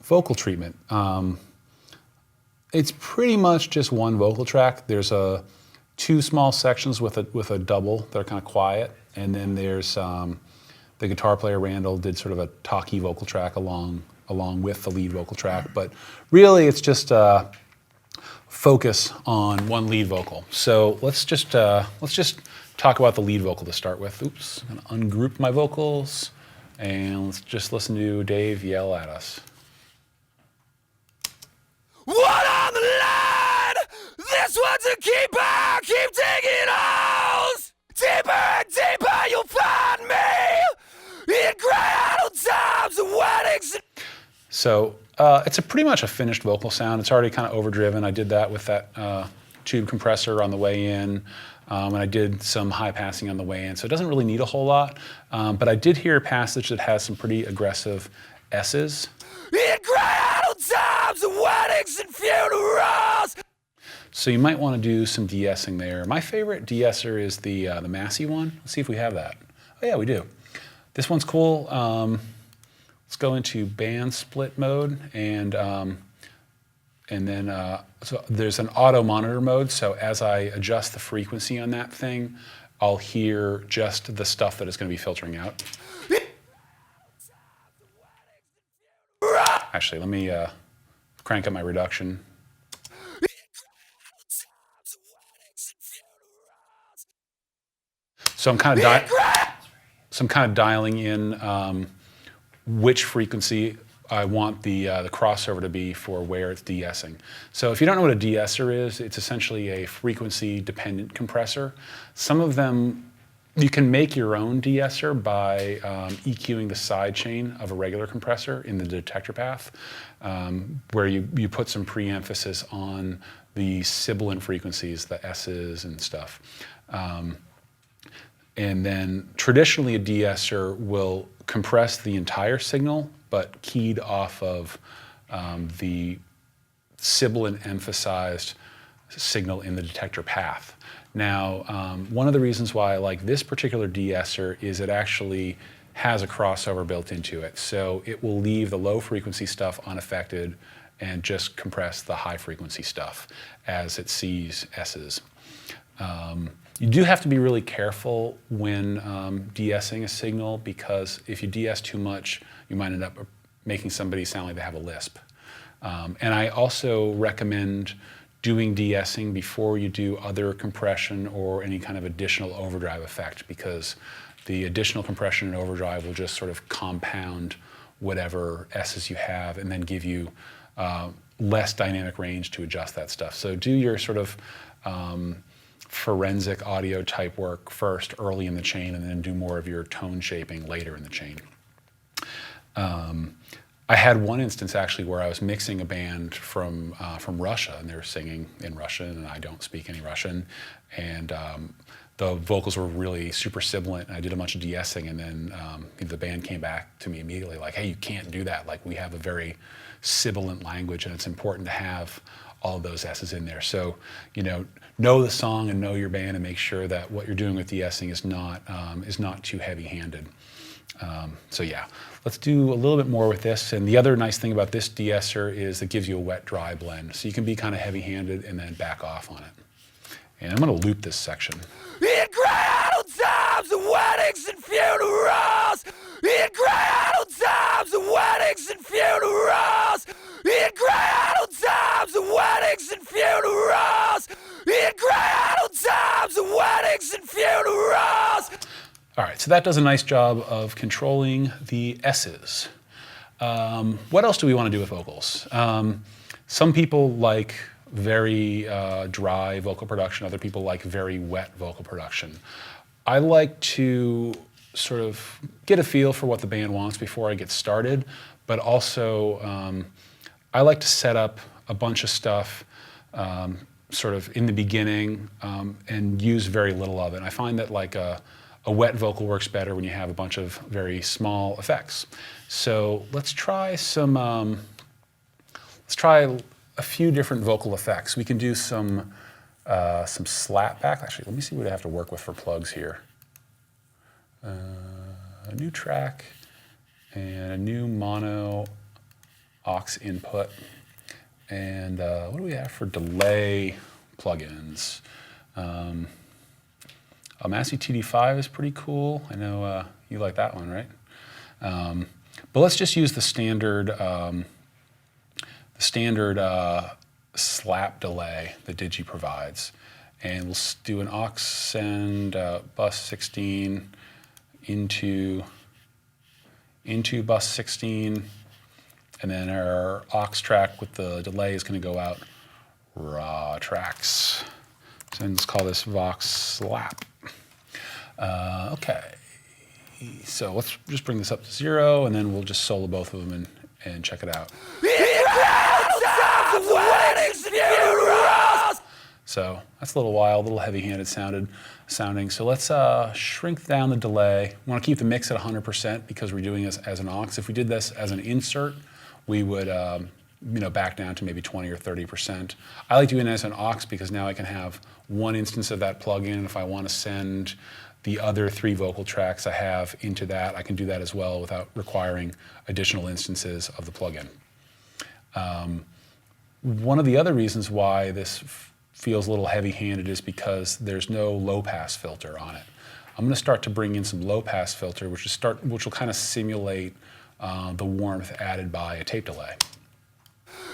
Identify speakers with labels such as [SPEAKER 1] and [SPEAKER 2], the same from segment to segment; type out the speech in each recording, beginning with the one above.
[SPEAKER 1] vocal treatment. It's pretty much just one vocal track. There's two small sections with a double that are kind of quiet, and then there's the guitar player Randall did sort of a talky vocal track along with the lead vocal track, but really it's just focus on one lead vocal. So let's just talk about the lead vocal to start with. Oops, I'm gonna ungroup my vocals, and let's just listen to Dave yell at us.
[SPEAKER 2] One on the line! This one's a keeper! Keep digging holes! Deeper and deeper you'll find me! In grey times and weddings.
[SPEAKER 1] So it's pretty much a finished vocal sound. It's already kind of overdriven. I did that with that tube compressor on the way in, and I did some high passing on the way in. So it doesn't really need a whole lot, but I did hear a passage that has some pretty aggressive S's.
[SPEAKER 2] In grey times and weddings and funerals.
[SPEAKER 1] So you might want to do some de-essing there. My favorite de-esser is the Massey one. Let's see if we have that. Oh yeah, we do. This one's cool. Let's go into band split mode, and then so there's an auto monitor mode. So as I adjust the frequency on that thing, I'll hear just the stuff that it's going to be filtering out. Actually, let me crank up my reduction. So I'm kind of dialing in which frequency I want the crossover to be for where it's de-essing. So if you don't know what a de-esser is, it's essentially a frequency-dependent compressor. Some of them, you can make your own de-esser by EQing the side chain of a regular compressor in the detector path, where you put some pre-emphasis on the sibilant frequencies, the S's and stuff. And then traditionally a de-esser will compress the entire signal, but keyed off of the sibilant emphasized signal in the detector path. Now, one of the reasons why I like this particular de-esser is it actually has a crossover built into it. So it will leave the low frequency stuff unaffected and just compress the high frequency stuff as it sees S's. You do have to be really careful when de-essing a signal, because if you de-ess too much, you might end up making somebody sound like they have a lisp. And I also recommend doing de-essing before you do other compression or any kind of additional overdrive effect, because the additional compression and overdrive will just sort of compound whatever S's you have and then give you less dynamic range to adjust that stuff. So do your sort of forensic audio type work first early in the chain, and then do more of your tone shaping later in the chain. I had one instance actually where I was mixing a band from Russia, and they were singing in Russian, and I don't speak any Russian, and the vocals were really super sibilant, and I did a bunch of de-essing, and then the band came back to me immediately like, hey, you can't do that. Like, we have a very sibilant language, and it's important to have all of those S's in there. So, know the song and know your band, and make sure that what you're doing with de-essing is not too heavy-handed. So yeah, let's do a little bit more with this. And the other nice thing about this de-esser is it gives you a wet-dry blend. So you can be kind of heavy-handed and then back off on it. And I'm going to loop this section.
[SPEAKER 2] In grey times and weddings and funerals. In grey times and weddings and funerals. In grey times and weddings and funerals. In grey times and weddings and funerals.
[SPEAKER 1] All right, so that does a nice job of controlling the S's. What else do we want to do with vocals? Some people like very dry vocal production. Other people like very wet vocal production. I like to sort of get a feel for what the band wants before I get started, but also I like to set up a bunch of stuff sort of in the beginning and use very little of it. And I find that like a wet vocal works better when you have a bunch of very small effects. So let's try a few different vocal effects. We can do some slap back. Actually, let me see what I have to work with for plugs here. A new track and a new mono aux input. And what do we have for delay plugins? Massey TD5 is pretty cool. I know you like that one, right? But let's just use the standard slap delay that Digi provides. And we'll do an aux send bus 16 into bus 16, and then our aux track with the delay is going to go out raw tracks. So let's call this Vox slap. Okay, so let's just bring this up to 0, and then we'll just solo both of them and check it out. So that's a little wild, a little heavy-handed sounding. So let's shrink down the delay. We want to keep the mix at 100% because we're doing this as an aux. If we did this as an insert, we would back down to maybe 20 or 30%. I like doing it as an aux because now I can have one instance of that plugin, and if I want to send the other 3 vocal tracks I have into that, I can do that as well without requiring additional instances of the plugin. One of the other reasons why this feels a little heavy-handed is because there's no low-pass filter on it. I'm going to start to bring in some low-pass filter, which will kind of simulate the warmth added by a tape delay.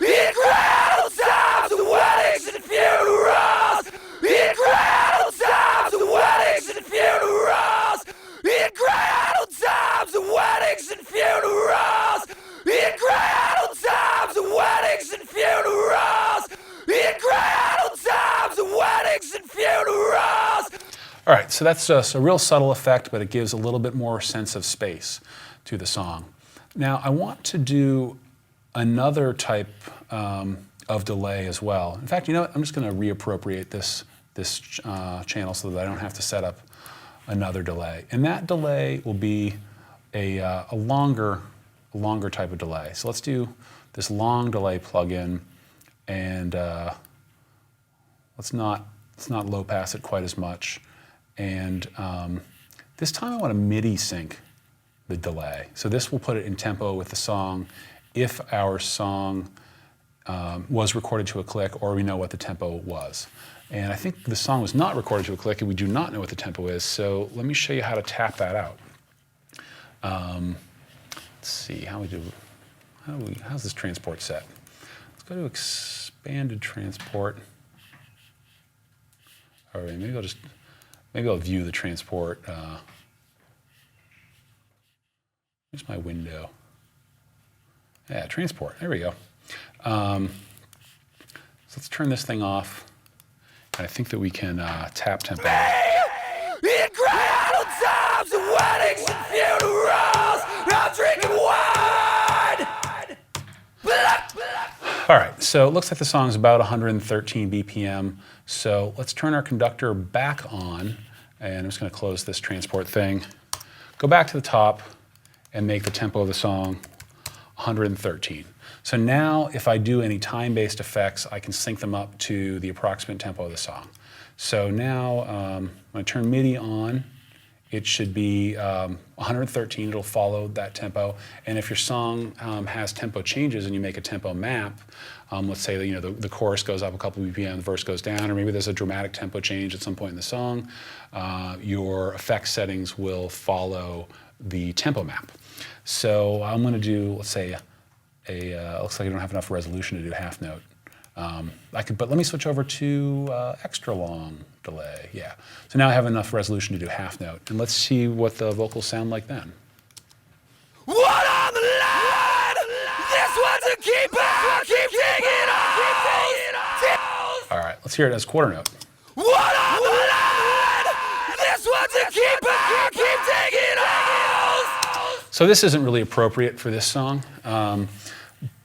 [SPEAKER 2] Incredible times of weddings and funerals. Incredible times of weddings and funerals. Incredible times of weddings and funerals. Incredible times of weddings and funerals. Incredible times of weddings and funerals.
[SPEAKER 1] All right, so that's just a real subtle effect, but it gives a little bit more sense of space to the song. Now, I want to do another type of delay as well. In fact, you know what? I'm just going to reappropriate this channel so that I don't have to set up another delay. And that delay will be a longer type of delay. So let's do this long delay plugin, and let's not low pass it quite as much. And this time I want to MIDI sync the delay. So this will put it in tempo with the song if our song was recorded to a click, or we know what the tempo was. And I think the song was not recorded to a click and we do not know what the tempo is. So let me show you how to tap that out. Let's see, how's this transport set? Let's go to expanded transport. All right, maybe I'll view the transport. Here's my window. Yeah, transport, there we go. So let's turn this thing off. And I think that we can tap tempo.
[SPEAKER 2] Incredible times of weddings and funerals. I'm drinking wine.
[SPEAKER 1] All right, so it looks like the song's about 113 BPM. So let's turn our conductor back on, and I'm just going to close this transport thing. Go back to the top and make the tempo of the song 113. So now if I do any time-based effects, I can sync them up to the approximate tempo of the song. So now when I turn MIDI on, it should be 113. It'll follow that tempo. And if your song has tempo changes and you make a tempo map, let's say that the chorus goes up a couple of BPM, the verse goes down, or maybe there's a dramatic tempo change at some point in the song, your effect settings will follow the tempo map. So I'm going to do, let's say, looks like I don't have enough resolution to do half note. But let me switch over to extra long delay. Yeah. So now I have enough resolution to do half note. And let's see what the vocals sound like then.
[SPEAKER 2] What on the line? This one's a keeper. Keep taking off.
[SPEAKER 1] All right, let's hear it as quarter note.
[SPEAKER 2] What on the line? This one's a keeper. Keep taking off.
[SPEAKER 1] So this isn't really appropriate for this song.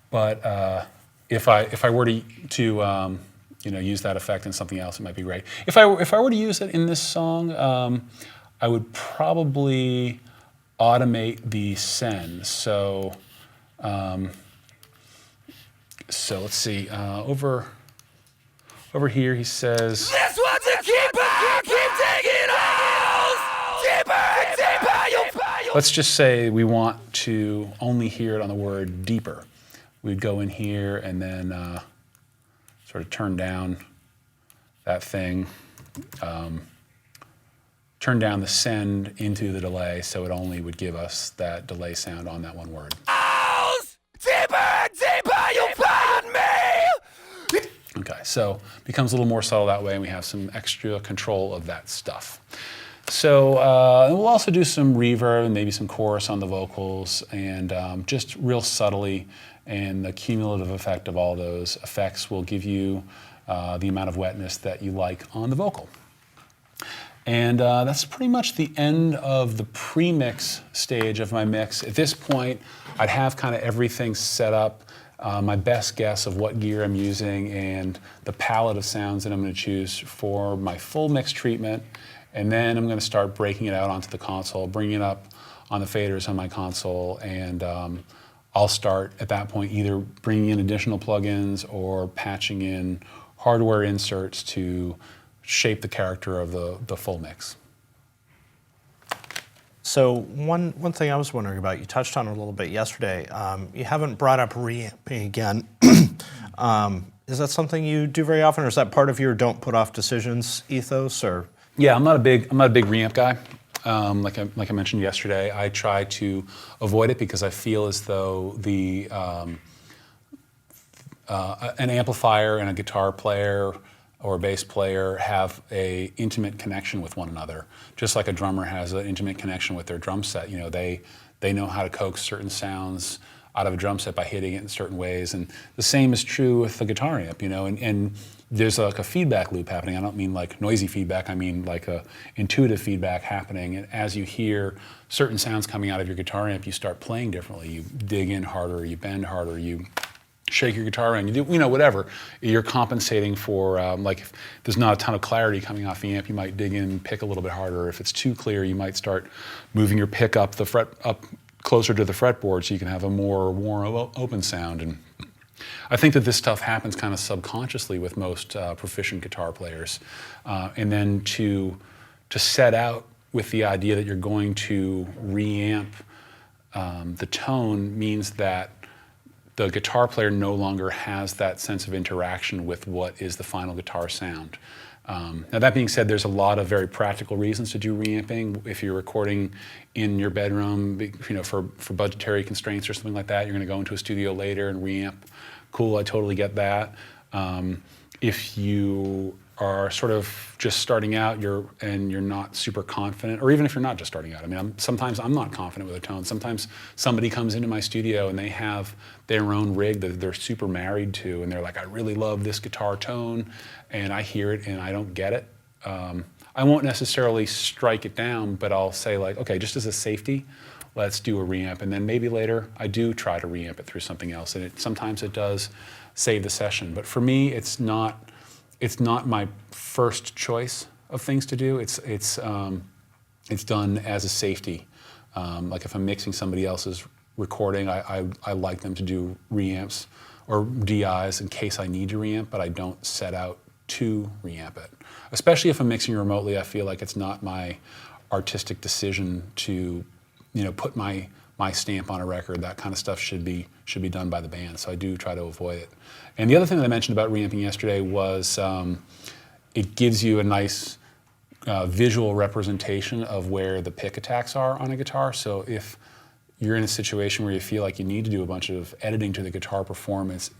[SPEAKER 1] But if I were to use that effect in something else, it might be great. If I were to use it in this song, I would probably automate the send. So let's see. Over here he says,
[SPEAKER 2] "This one's a keeper. Keep taking off. Deeper, deeper.
[SPEAKER 1] let's just say we want to only hear it on the word deeper. we'd go in here and then sort of turn down that thing, turn down the send into the delay so it only would give us that delay sound on that one word.
[SPEAKER 2] Deeper and deeper you find me!
[SPEAKER 1] Okay, so it becomes a little more subtle that way, and we have some extra control of that stuff. So we'll also do some reverb and maybe some chorus on the vocals, and just real subtly, and the cumulative effect of all those effects will give you the amount of wetness that you like on the vocal. And that's pretty much the end of the pre-mix stage of my mix. At this point, I'd have kind of everything set up, my best guess of what gear I'm using and the palette of sounds that I'm going to choose for my full mix treatment. And then I'm going to start breaking it out onto the console, bringing it up on the faders on my console, and I'll start at that point either bringing in additional plugins or patching in hardware inserts to shape the character of the full mix.
[SPEAKER 3] So one thing I was wondering about, you touched on it a little bit yesterday. You haven't brought up reamping again. Is that something you do very often, or is that part of your don't put off decisions ethos? Or
[SPEAKER 1] yeah, I'm not a big reamp guy. Like I mentioned yesterday, I try to avoid it because I feel as though an amplifier and a guitar player or a bass player have a intimate connection with one another, just like a drummer has an intimate connection with their drum set. You know, they know how to coax certain sounds out of a drum set by hitting it in certain ways, and the same is true with the guitar amp. You know, and there's like a feedback loop happening. I don't mean like noisy feedback. I mean like a intuitive feedback happening. And as you hear certain sounds coming out of your guitar amp, you start playing differently. You dig in harder, you bend harder, you shake your guitar around, you do, you know, whatever. You're compensating for, like if there's not a ton of clarity coming off the amp, you might dig in and pick a little bit harder. If it's too clear, you might start moving your pick up the fret, up closer to the fretboard so you can have a more warm, open sound. And I think that this stuff happens kind of subconsciously with most proficient guitar players. And then to set out with the idea that you're going to reamp the tone means that the guitar player no longer has that sense of interaction with what is the final guitar sound. Now that being said, there's a lot of very practical reasons to do reamping. If you're recording in your bedroom, you know, for budgetary constraints or something like that, you're going to go into a studio later and reamp. Cool, I totally get that. If you are sort of just starting out, you're not super confident, or even if you're not just starting out. I mean, sometimes I'm not confident with a tone. Sometimes somebody comes into my studio and they have their own rig that they're super married to, and they're like, I really love this guitar tone, and I hear it and I don't get it. I won't necessarily strike it down, but I'll say like, okay, just as a safety, let's do a reamp, and then maybe later I do try to reamp it through something else, and sometimes it does save the session. But for me, it's not my first choice of things to do. It's done as a safety. Like if I'm mixing somebody else's recording, I like them to do reamps or DIs in case I need to reamp, but I don't set out to reamp it. Especially if I'm mixing remotely, I feel like it's not my artistic decision to, you know, put my stamp on a record. That kind of stuff should be done by the band, so I do try to avoid it. And the other thing that I mentioned about reamping yesterday was it gives you a nice visual representation of where the pick attacks are on a guitar. So if you're in a situation where you feel like you need to do a bunch of editing to the guitar performance,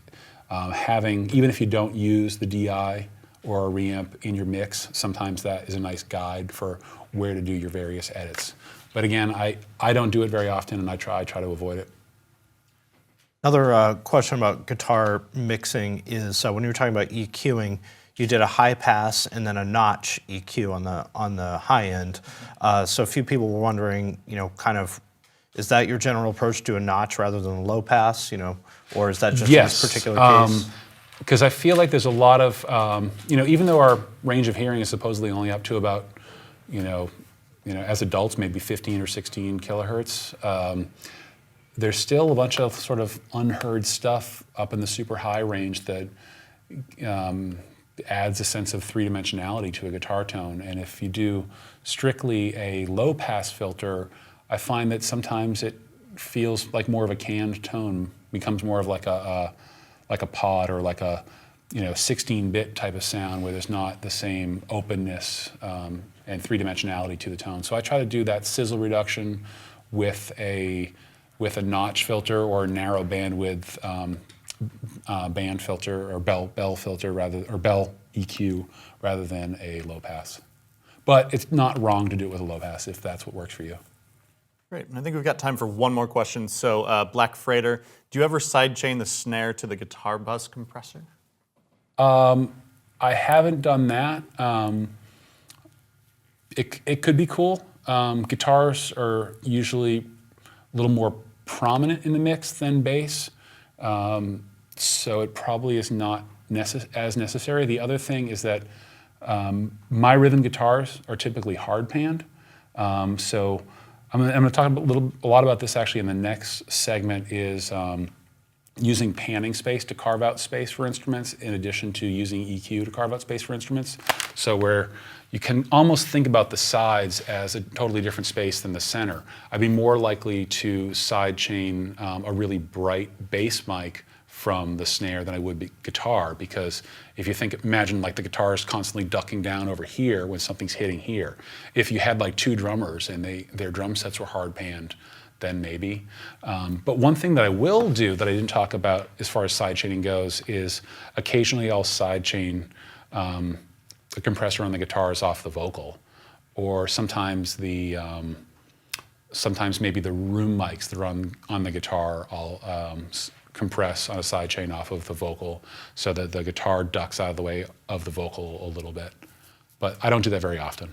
[SPEAKER 1] even if you don't use the DI or a reamp in your mix, sometimes that is a nice guide for where to do your various edits. But again, I don't do it very often, and I try to avoid it.
[SPEAKER 3] another question about guitar mixing is when you were talking about EQing, you did a high pass and then a notch EQ on the high end. So a few people were wondering, kind of, is that your general approach to a notch rather than a low pass, or is that just in this particular case?
[SPEAKER 1] Because I feel like there's a lot of, even though our range of hearing is supposedly only up to about, as adults, maybe 15 or 16 kilohertz, there's still a bunch of sort of unheard stuff up in the super high range that adds a sense of three-dimensionality to a guitar tone. And if you do strictly a low-pass filter, I find that sometimes it feels like more of a canned tone becomes more of like a pod or like a 16-bit type of sound where there's not the same openness and three-dimensionality to the tone. So I try to do that sizzle reduction with a notch filter or a narrow bandwidth band filter or bell filter or bell EQ rather than a low pass. But it's not wrong to do it with a low pass if that's what works for you.
[SPEAKER 4] Great, and I think we've got time for one more question. So Black Freighter, do you ever sidechain the snare to the guitar bus compressor?
[SPEAKER 1] I haven't done that. It could be cool. Guitars are usually a little more prominent in the mix than bass, so it probably is not as necessary. The other thing is that my rhythm guitars are typically hard panned, so I'm going to talk a lot about this actually in the next segment. Is using panning space to carve out space for instruments in addition to using EQ to carve out space for instruments. So where you can almost think about the sides as a totally different space than the center. I'd be more likely to sidechain a really bright bass mic from the snare than I would be guitar, because if you imagine like the guitar is constantly ducking down over here when something's hitting here. If you had like two drummers and their drum sets were hard panned, then maybe. But one thing that I will do that I didn't talk about as far as sidechaining goes is occasionally I'll sidechain the compressor on the guitars off the vocal, or sometimes sometimes maybe the room mics that are on the guitar I'll compress on a sidechain off of the vocal so that the guitar ducks out of the way of the vocal a little bit. But I don't do that very often.